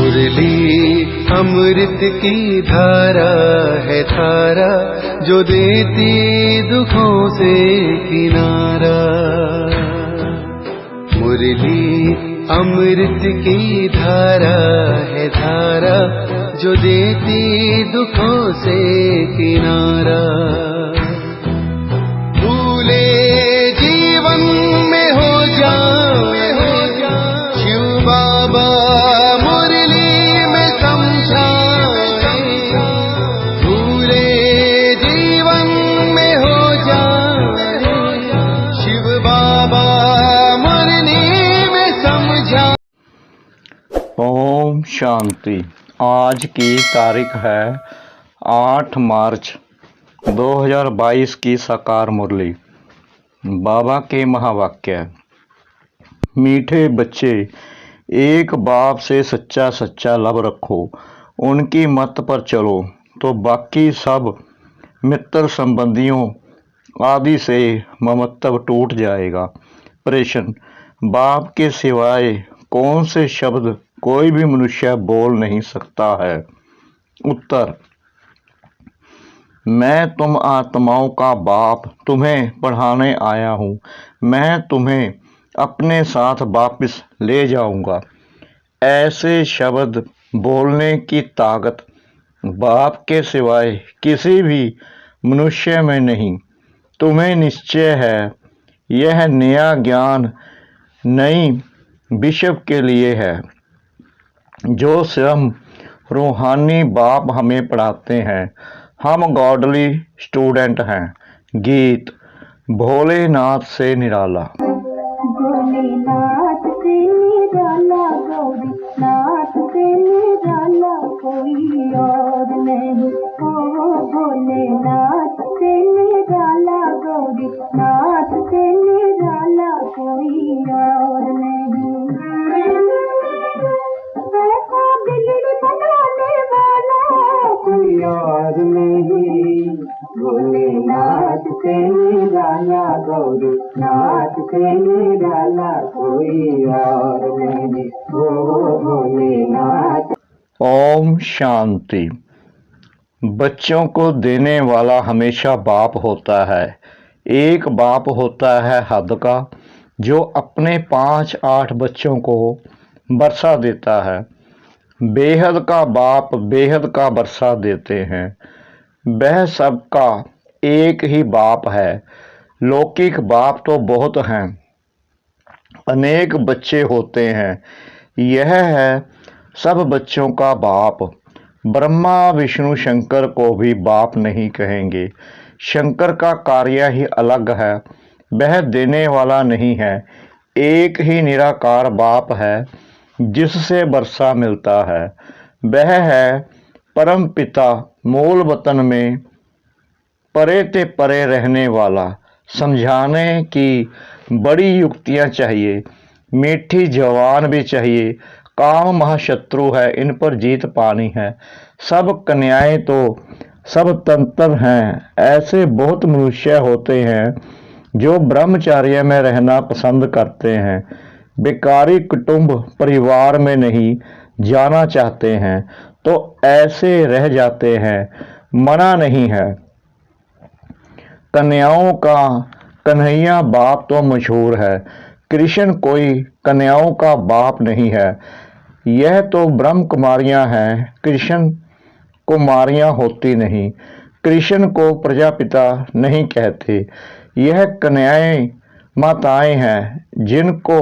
मुरली अमृत की धारा है धारा, जो देती दुखों से किनारा। मुरली अमृत की धारा है धारा, जो देती दुखों से किनारा। भूले जीवन में हो जाए शिव बाबा मुरली में समझाए। भूले जीवन में हो जाए शिव बाबा मुरली में समझा। ओम शांति। आज की तारीख है 8 मार्च 2022 की साकार मुरली। बाबा के महावाक्य। मीठे बच्चे, एक बाप से सच्चा सच्चा लब रखो, उनकी मत पर चलो तो बाकी सब मित्र संबंधियों आदि से ममत्व टूट जाएगा। प्रश्न, बाप के सिवाय कौन से शब्द कोई भी मनुष्य बोल नहीं सकता है? उत्तर, मैं तुम आत्माओं का बाप तुम्हें पढ़ाने आया हूँ। मैं तुम्हें अपने साथ वापस ले जाऊंगा। ऐसे शब्द बोलने की ताकत बाप के सिवाय किसी भी मनुष्य में नहीं। तुम्हें निश्चय है यह नया ज्ञान नई बिशप के लिए है, जो स्वयं रूहानी बाप हमें पढ़ाते हैं। हम गॉडली स्टूडेंट हैं। गीत भोलेनाथ से निराला। भोलेनाथ से निराला, गौरीनाथ से निराला कोई और नहीं। ओ भोलेनाथ से निराला, गौरीनाथ से निराला कोई और नहीं। ऐसा बिगड़ बनाने वाला कोई और नहीं। भोलेनाथ से निराला, गौरीनाथ से निराला कोई और नहीं। ओ भोलेनाथ। ओम शांति। बच्चों को देने वाला हमेशा बाप होता है। एक बाप होता है हद का, जो अपने 5-8 बच्चों को बरसा देता है। बेहद का बाप बेहद का बरसा देते हैं। वह सबका एक ही बाप है। लौकिक बाप तो बहुत हैं, अनेक बच्चे होते हैं। यह है सब बच्चों का बाप। ब्रह्मा विष्णु शंकर को भी बाप नहीं कहेंगे। शंकर का कार्य ही अलग है। वह देने वाला नहीं है। एक ही निराकार बाप है जिससे वर्षा मिलता है। वह है परम पिता, मूल वतन में परे ते परे रहने वाला। समझाने की बड़ी युक्तियां चाहिए, मीठी जवान भी चाहिए। काम महाशत्रु है, इन पर जीत पानी है। सब कन्याएं तो सब तंत्र हैं। ऐसे बहुत मनुष्य होते हैं जो ब्रह्मचर्य में रहना पसंद करते हैं, बेकारी कुटुंब परिवार में नहीं जाना चाहते हैं, तो ऐसे रह जाते हैं। मना नहीं है। कन्याओं का कन्हैया बाप तो मशहूर है। कृष्ण कोई कन्याओं का बाप नहीं है। यह तो ब्रह्म कुमारियां हैं, कृष्ण कुमारियां होती नहीं। कृष्ण को प्रजापिता नहीं कहते। यह कन्याएं माताएं हैं जिनको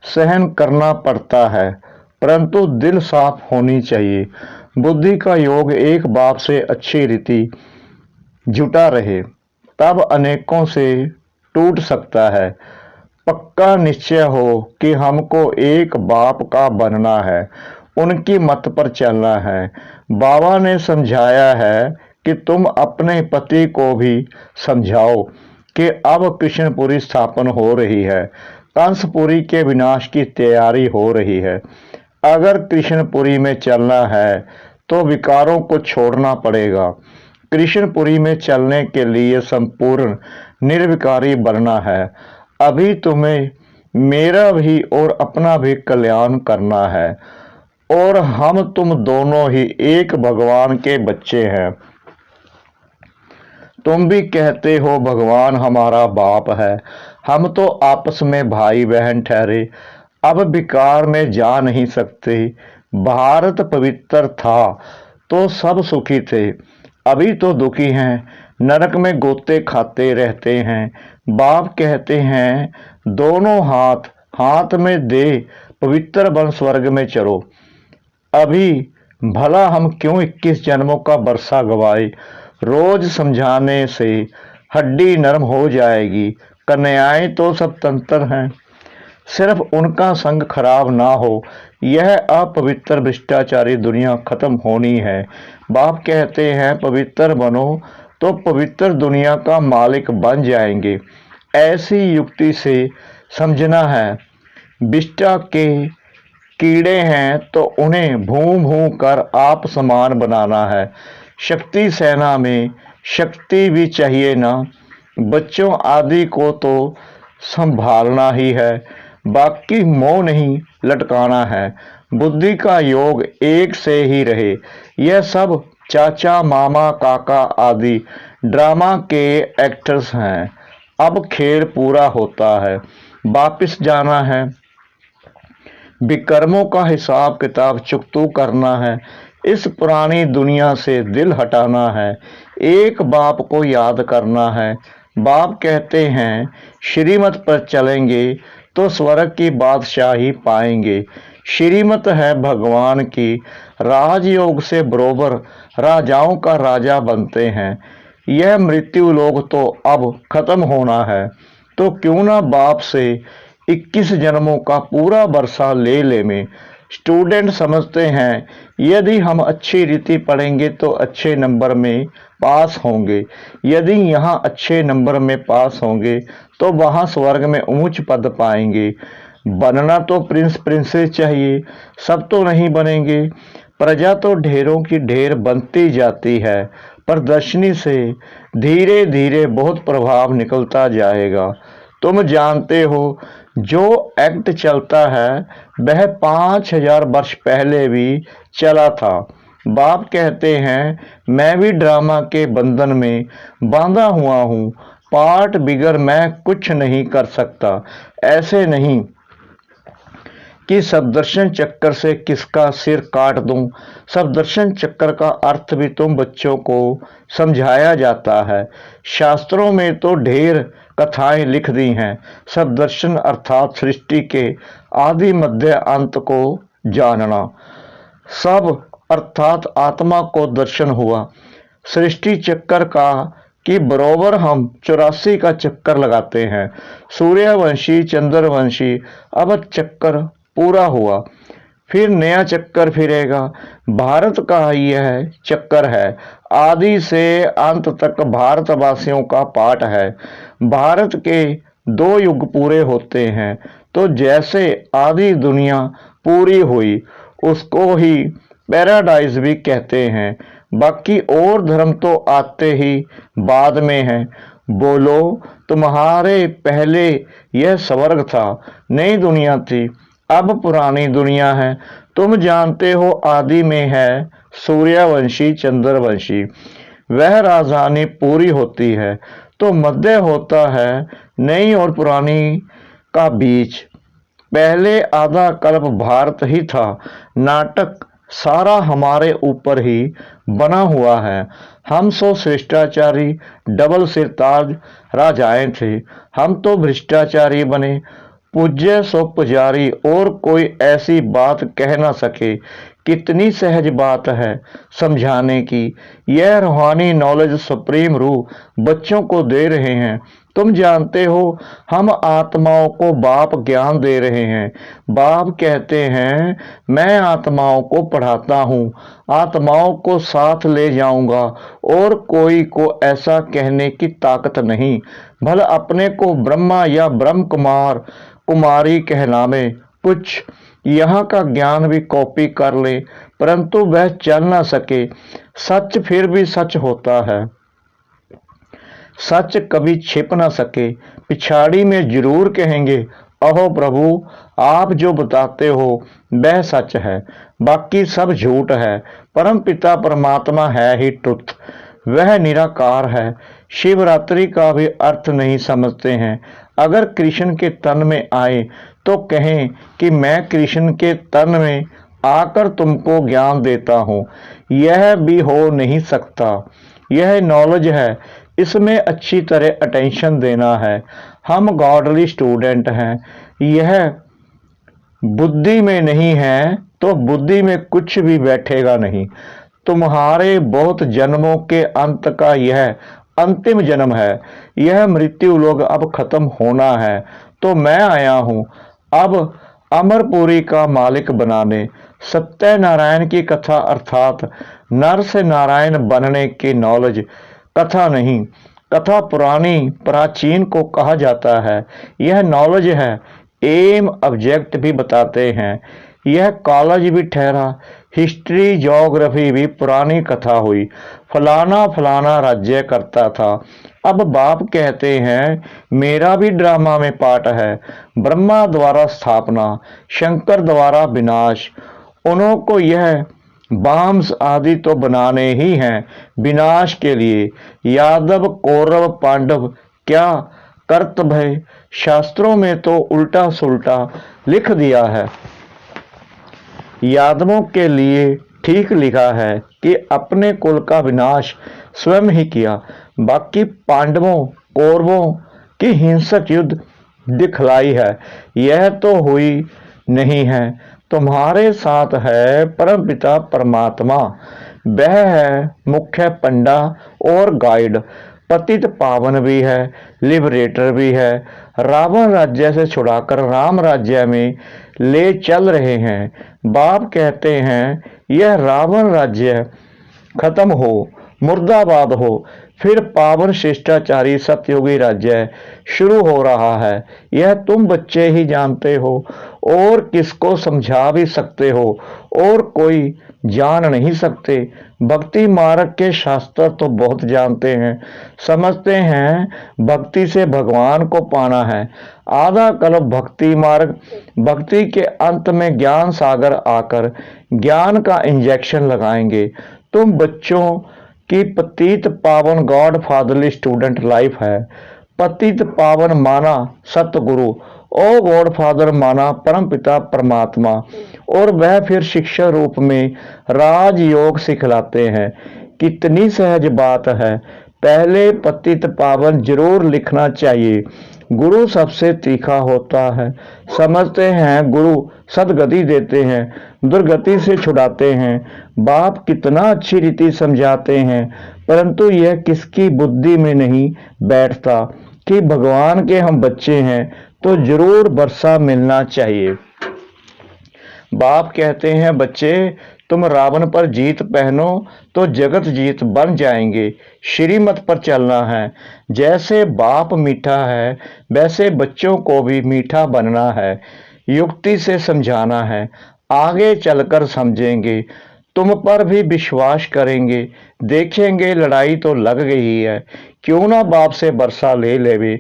सहन करना पड़ता है, परंतु दिल साफ होनी चाहिए। बुद्धि का योग एक बाप से अच्छी रीति जुटा रहे, तब अनेकों से टूट सकता है। पक्का निश्चय हो कि हमको एक बाप का बनना है, उनकी मत पर चलना है। बाबा ने समझाया है कि तुम अपने पति को भी समझाओ कि अब कृष्णपुरी स्थापन हो रही है, कंसपुरी के विनाश की तैयारी हो रही है। अगर कृष्णपुरी में चलना है तो विकारों को छोड़ना पड़ेगा। कृष्णपुरी में चलने के लिए संपूर्ण निर्विकारी बनना है। अभी तुम्हें मेरा भी और अपना भी कल्याण करना है। और हम तुम दोनों ही एक भगवान के बच्चे हैं। तुम भी कहते हो भगवान हमारा बाप है। हम तो आपस में भाई बहन ठहरे, अब विकार में जा नहीं सकते। भारत पवित्र था तो सब सुखी थे, अभी तो दुखी हैं, नरक में गोते खाते रहते हैं। बाप कहते हैं दोनों हाथ हाथ में दे, पवित्र बन स्वर्ग में चलो। अभी भला हम क्यों 21 जन्मों का बरसा गवाए। रोज समझाने से हड्डी नरम हो जाएगी। कन्याएं तो सब तंत्र हैं, सिर्फ उनका संग खराब ना हो। यह अपवित्र भ्रष्टाचारी दुनिया खत्म होनी है। बाप कहते हैं पवित्र बनो तो पवित्र दुनिया का मालिक बन जाएंगे। ऐसी युक्ति से समझना है। विष्टा के कीड़े हैं तो उन्हें भूं भूं कर आप समान बनाना है। शक्ति सेना में शक्ति भी चाहिए ना। बच्चों आदि को तो संभालना ही है, बाकी मोह नहीं लटकाना है। बुद्धि का योग एक से ही रहे। यह सब चाचा मामा काका आदि ड्रामा के एक्टर्स हैं। अब खेल पूरा होता है, वापिस जाना है। विकर्मों का हिसाब किताब चुकतू करना है। इस पुरानी दुनिया से दिल हटाना है। एक बाप को याद करना है। बाप कहते हैं श्रीमत पर चलेंगे तो स्वर्ग की बादशाही पाएंगे। श्रीमत है भगवान की, राजयोग से बरोबर राजाओं का राजा बनते हैं। यह मृत्यु लोग तो अब खत्म होना है, तो क्यों ना बाप से 21 जन्मों का पूरा बरसा ले ले में। स्टूडेंट समझते हैं यदि हम अच्छी रीति पढ़ेंगे तो अच्छे नंबर में पास होंगे। यदि यहाँ अच्छे नंबर में पास होंगे तो वहाँ स्वर्ग में ऊंच पद पाएंगे। बनना तो प्रिंस प्रिंसेस चाहिए, सब तो नहीं बनेंगे। प्रजा तो ढेरों की ढेर बनती जाती है। प्रदर्शनी से धीरे धीरे बहुत प्रभाव निकलता जाएगा। तुम जानते हो जो एक्ट चलता है वह 5000 वर्ष पहले भी चला था। बाप कहते हैं मैं भी ड्रामा के बंधन में बांधा हुआ हूँ, पार्ट बिगर मैं कुछ नहीं कर सकता। ऐसे नहीं कि सदर्शन चक्कर से किसका सिर काट दूं। सदर्शन चक्कर का अर्थ भी तुम बच्चों को समझाया जाता है। शास्त्रों में तो ढेर कथाएं लिख दी हैं। सदर्शन अर्थात सृष्टि के आदि मध्य अंत को जानना। सब अर्थात आत्मा को दर्शन हुआ। सृष्टि चक्कर का कि बरोबर हम 84 का चक्कर लगाते हैं। सूर्यवंशी चंद्रवंशी, अब चक्कर पूरा हुआ, फिर नया चक्कर फिरेगा। भारत का यह चक्कर है, आदि से अंत तक भारतवासियों का पाठ है। भारत के 2 युग पूरे होते हैं, तो जैसे आदि दुनिया पूरी हुई उसको ही पैराडाइज भी कहते हैं। बाकी और धर्म तो आते ही बाद में हैं। बोलो तुम्हारे पहले यह स्वर्ग था, नई दुनिया थी, अब पुरानी दुनिया है। तुम जानते हो आदि में है सूर्यवंशी चंद्रवंशी, वह राजधानी पूरी होती है तो मध्य होता है नई और पुरानी का बीच। पहले आधा कल्प भारत ही था। नाटक सारा हमारे ऊपर ही बना हुआ है। हम सो शिष्टाचारी डबल सिरताज राजाएं थे, हम तो भ्रष्टाचारी बने। पूज्य सो पुजारी, और कोई ऐसी बात कह ना सके। कितनी सहज बात है समझाने की। यह रूहानी नॉलेज सुप्रीम रूह बच्चों को दे रहे हैं। तुम जानते हो हम आत्माओं को बाप ज्ञान दे रहे हैं। बाप कहते हैं मैं आत्माओं को पढ़ाता हूँ, आत्माओं को साथ ले जाऊंगा, और कोई को ऐसा कहने की ताकत नहीं। भला अपने को ब्रह्मा या ब्रह्म कुमार कुमारी कहलावे, कुछ यहाँ का ज्ञान भी कॉपी कर ले, परंतु वह चल ना सके। सच फिर भी सच होता है, सच कभी छिप ना सके। पिछाड़ी में जरूर कहेंगे अहो प्रभु, आप जो बताते हो वह सच है, बाकी सब झूठ है। परम पिता परमात्मा है ही ट्रुथ, वह निराकार है। शिवरात्रि का भी अर्थ नहीं समझते हैं। अगर कृष्ण के तन में आए तो कहें कि मैं कृष्ण के तन में आकर तुमको ज्ञान देता हूँ, यह भी हो नहीं सकता। यह नॉलेज है, इसमें अच्छी तरह अटेंशन देना है। हम गॉडली स्टूडेंट हैं, यह बुद्धि में नहीं है तो बुद्धि में कुछ भी बैठेगा नहीं। तुम्हारे बहुत जन्मों के अंत का यह अंतिम जन्म है। यह मृत्यु लोग अब खत्म होना है, तो मैं आया हूँ अब अमरपुरी का मालिक बनाने। सत्यनारायण की कथा अर्थात नर से नारायण बनने की नॉलेज कथा नहीं, कथा पुरानी प्राचीन को कहा जाता है। यह नॉलेज है, एम ऑब्जेक्ट भी बताते हैं। यह कॉलेज भी ठहरा, हिस्ट्री ज्योग्राफी भी पुरानी कथा हुई। फलाना फलाना राज्य करता था। अब बाप कहते हैं मेरा भी ड्रामा में पार्ट है। ब्रह्मा द्वारा स्थापना, शंकर द्वारा विनाश। उन्हों को यह बाम्स आदि तो बनाने ही हैं विनाश के लिए। यादव कौरव पांडव क्या कर्तव्य, शास्त्रों में तो उल्टा सुल्टा लिख दिया है। यादवों के लिए ठीक लिखा है कि अपने कुल का विनाश स्वयं ही किया, बाकी पांडवों कौरवों की हिंसक युद्ध दिखलाई है, यह तो हुई नहीं है। तुम्हारे साथ है परमपिता परमात्मा, वह है मुख्य पंडा और गाइड, पतित पावन भी है, लिबरेटर भी है। रावण राज्य से छुड़ाकर राम राज्य में ले चल रहे हैं। बाप कहते हैं यह रावण राज्य खत्म हो, मुर्दाबाद हो, फिर पावन शिष्टाचारी सतयुगी राज्य शुरू हो रहा है। यह तुम बच्चे ही जानते हो, और किसको समझा भी सकते हो, और कोई जान नहीं सकते। भक्ति मार्ग के शास्त्र तो बहुत जानते हैं, समझते हैं भक्ति से भगवान को पाना है। आधा कल्प भक्ति मार्ग, भक्ति के अंत में ज्ञान सागर आकर ज्ञान का इंजेक्शन लगाएंगे। तुम बच्चों की पतित पावन गॉड फादरली स्टूडेंट लाइफ है। पतित पावन माना सतगुरु, ओ गॉड फादर माना परमपिता परमात्मा, और वह फिर शिक्षा रूप में राजयोग सिखलाते हैं। कितनी सहज बात है। पहले पतित पावन जरूर लिखना चाहिए। गुरु सबसे तीखा होता है। समझते हैं गुरु सदगति देते हैं, दुर्गति से छुड़ाते हैं। बाप कितना अच्छी रीति समझाते हैं, परंतु यह किसकी बुद्धि में नहीं बैठता कि भगवान के हम बच्चे हैं तो जरूर वर्षा मिलना चाहिए। बाप कहते हैं बच्चे, तुम रावण पर जीत पहनो तो जगत जीत बन जाएंगे। श्रीमत पर चलना है। जैसे बाप मीठा है वैसे बच्चों को भी मीठा बनना है। युक्ति से समझाना है, आगे चलकर समझेंगे, तुम पर भी विश्वास करेंगे। देखेंगे लड़ाई तो लग गई है, क्यों ना बाप से वर्षा ले लेवे।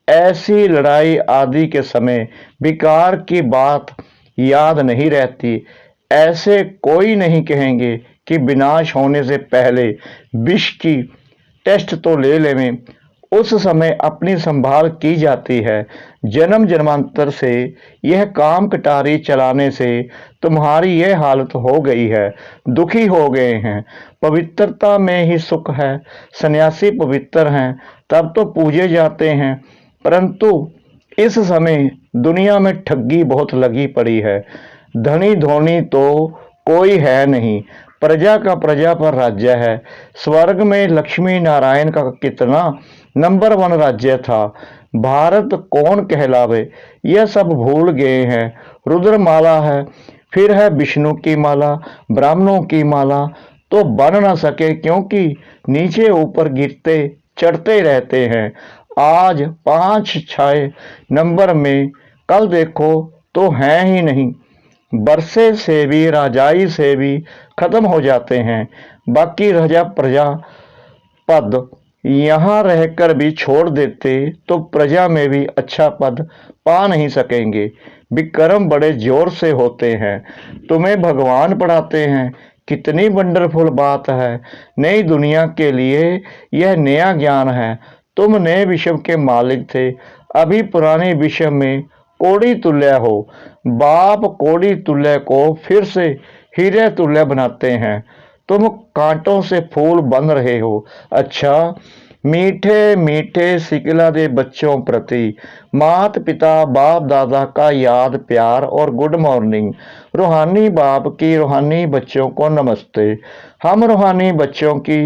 ऐसी लड़ाई आदि के समय विकार की बात याद नहीं रहती। ऐसे कोई नहीं कहेंगे कि विनाश होने से पहले विष की टेस्ट तो ले लेवें। उस समय अपनी संभाल की जाती है। जन्म जन्मांतर से यह काम कटारी चलाने से तुम्हारी यह हालत हो गई है, दुखी हो गए हैं। पवित्रता में ही सुख है। सन्यासी पवित्र हैं तब तो पूजे जाते हैं, परंतु इस समय दुनिया में ठगी बहुत लगी पड़ी है। धनी धोनी तो कोई है नहीं, प्रजा का प्रजा पर राज्य है। स्वर्ग में लक्ष्मी नारायण का कितना नंबर 1 राज्य था। भारत कौन कहलावे, यह सब भूल गए हैं। रुद्रमाला है, फिर है विष्णु की माला, ब्राह्मणों की माला तो बन ना सके, क्योंकि नीचे ऊपर गिरते चढ़ते रहते हैं। आज 5-6 नंबर में, कल देखो तो हैं ही नहीं। बरसे से भी राजाई से भी खत्म हो जाते हैं। बाकी राजा प्रजा पद यहाँ रहकर भी छोड़ देते तो प्रजा में भी अच्छा पद पा नहीं सकेंगे। विक्रम बड़े जोर से होते हैं, तुम्हें भगवान पढ़ाते हैं, कितनी वंडरफुल बात है। नई दुनिया के लिए यह नया ज्ञान है। तुम नए विश्व के मालिक थे, अभी पुराने विश्व में कोड़ी तुल्य हो। बाप कोड़ी तुल्य को फिर से हीरे तुल्य बनाते हैं। तुम कांटों से फूल बन रहे हो। अच्छा, मीठे मीठे सिकला दे बच्चों प्रति माता पिता बाप दादा का याद प्यार और गुड मॉर्निंग। रूहानी बाप की रूहानी बच्चों को नमस्ते। हम रूहानी बच्चों की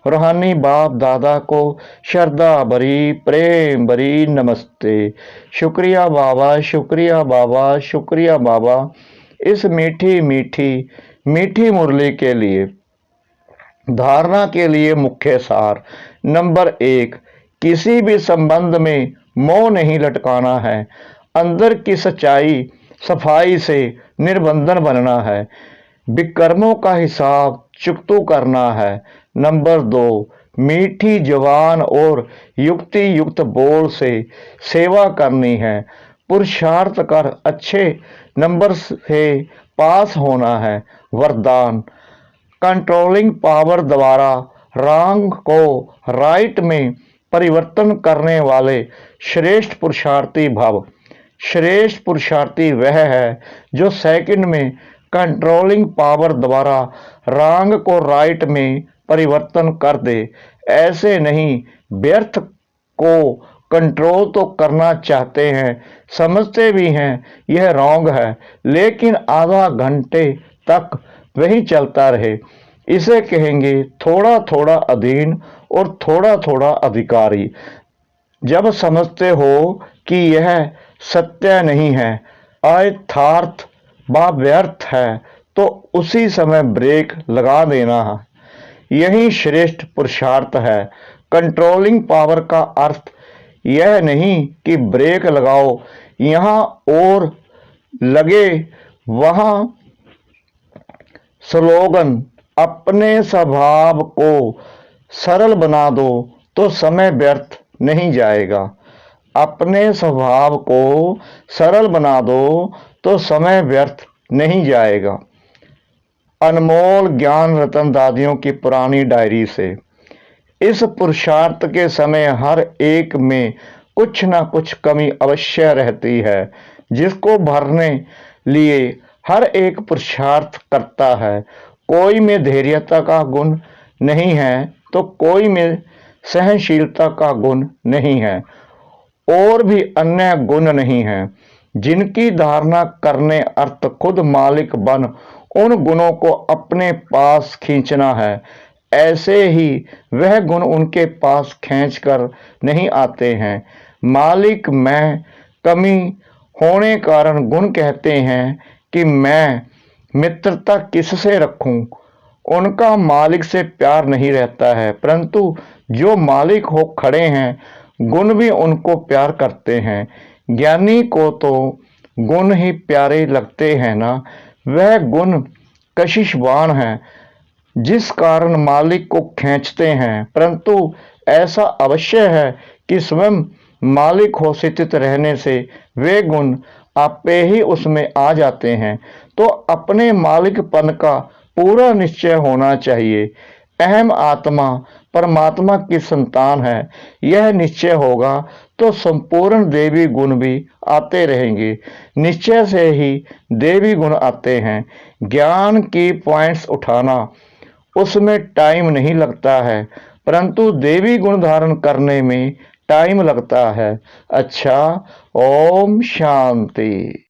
रूहानी बाप दादा को श्रद्धा भरी प्रेम भरी नमस्ते। शुक्रिया बाबा, शुक्रिया बाबा, शुक्रिया बाबा, इस मीठी मीठी मीठी मुरली के लिए। धारणा के लिए मुख्य सार। नंबर 1, किसी भी संबंध में मोह नहीं लटकाना है। अंदर की सच्चाई सफाई से निर्बंधन बनना है। विकर्मों का हिसाब चुकतू करना है। नंबर 2, मीठी जवान और युक्ति युक्त बोल से सेवा करनी है। पुरुषार्थ कर अच्छे नंबर से पास होना है। वरदान, कंट्रोलिंग पावर द्वारा रॉन्ग को राइट में परिवर्तन करने वाले श्रेष्ठ पुरुषार्थी भव। श्रेष्ठ पुरुषार्थी वह है जो सेकंड में कंट्रोलिंग पावर द्वारा रॉन्ग को राइट में परिवर्तन कर दे। ऐसे नहीं, व्यर्थ को कंट्रोल तो करना चाहते हैं, समझते भी हैं यह रॉन्ग है, लेकिन आधा घंटे तक वही चलता रहे। इसे कहेंगे थोड़ा थोड़ा अधीन और थोड़ा थोड़ा अधिकारी। जब समझते हो कि यह सत्य नहीं है, अयथार्थ व व्यर्थ है, तो उसी समय ब्रेक लगा देना है। यही श्रेष्ठ पुरुषार्थ है। कंट्रोलिंग पावर का अर्थ यह नहीं कि ब्रेक लगाओ यहाँ और लगे वहाँ। स्लोगन, अपने स्वभाव को सरल बना दो तो समय व्यर्थ नहीं जाएगा। अपने स्वभाव को सरल बना दो तो समय व्यर्थ नहीं जाएगा। अनमोल ज्ञान रतन दादियों की पुरानी डायरी से। इस पुरुषार्थ के समय हर एक में कुछ ना कुछ कमी अवश्य रहती है, जिसको भरने लिए हर एक पुरुषार्थ करता है। कोई में धैर्यता का गुण नहीं है तो कोई में सहनशीलता का गुण नहीं है, और भी अन्य गुण नहीं है, जिनकी धारणा करने अर्थ खुद मालिक बन उन गुणों को अपने पास खींचना है। ऐसे ही वह गुण उनके पास खींच कर नहीं आते हैं। मालिक में कमी होने कारण गुण कहते हैं कि मैं मित्रता किससे रखूं। उनका मालिक से प्यार नहीं रहता है, परंतु जो मालिक हो खड़े हैं, गुण भी उनको प्यार करते हैं। ज्ञानी को तो गुण ही प्यारे लगते हैं ना। वह गुण कशिशवान है, जिस कारण मालिक को खींचते हैं, परंतु ऐसा अवश्य है कि स्वयं मालिक हो स्थित रहने से वे गुण आपे ही उसमें आ जाते हैं। तो अपने मालिकपन का पूरा निश्चय होना चाहिए। अहम आत्मा परमात्मा की संतान है, यह निश्चय होगा तो संपूर्ण देवी गुण भी आते रहेंगे। निश्चय से ही देवी गुण आते हैं। ज्ञान की पॉइंट्स उठाना, उसमें टाइम नहीं लगता है, परंतु देवी गुण धारण करने में टाइम लगता है। अच्छा, ओम शांति।